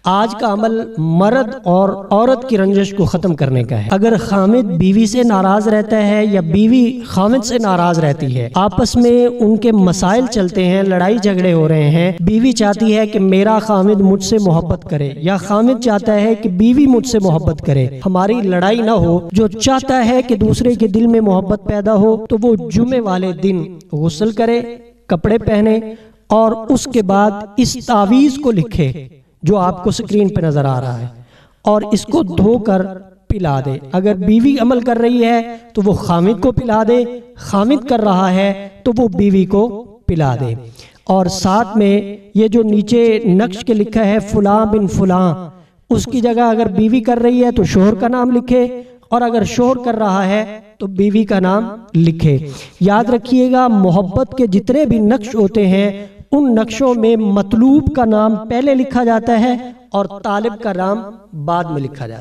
آج کا عمل مرد اور عورت کی رنجش کو ختم کرنے کا ہے۔ اگر خامد بیوی سے ناراض رہتا ہے یا بیوی خامد سے ناراض رہتی ہے، آپس میں ان کے مسائل چلتے ہیں، لڑائی جھگڑے ہو رہے ہیں، بیوی چاہتی ہے کہ میرا خامد مجھ سے محبت کرے یا خامد چاہتا ہے کہ بیوی مجھ سے محبت کرے، ہماری لڑائی نہ ہو، جو چاہتا ہے کہ دوسرے کے دل میں محبت پیدا ہو تو وہ جمعے والے دن غسل کرے، کپڑے پہنے اور اس کے بعد اس تعویذ کو لکھے جو آپ کو سکرین پہ نظر آ رہا ہے، اور اس کو دھو کر پلا دے۔ اگر بیوی عمل کر رہی ہے تو وہ خامد کو پلا دے، خامد کر رہا ہے تو وہ بیوی کو پلا دے، اور ساتھ میں یہ جو نیچے نقش کے لکھا ہے فلاں بن فلاں، اس کی جگہ اگر بیوی کر رہی ہے تو شوہر کا نام لکھے، اور اگر شوہر کر رہا ہے تو بیوی کا نام لکھے۔ یاد رکھیے گا، محبت کے جتنے بھی نقش ہوتے ہیں ان نقشوں میں مطلوب کا نام پہلے لکھا جاتا ہے اور طالب کا نام بعد میں لکھا جاتا ہے۔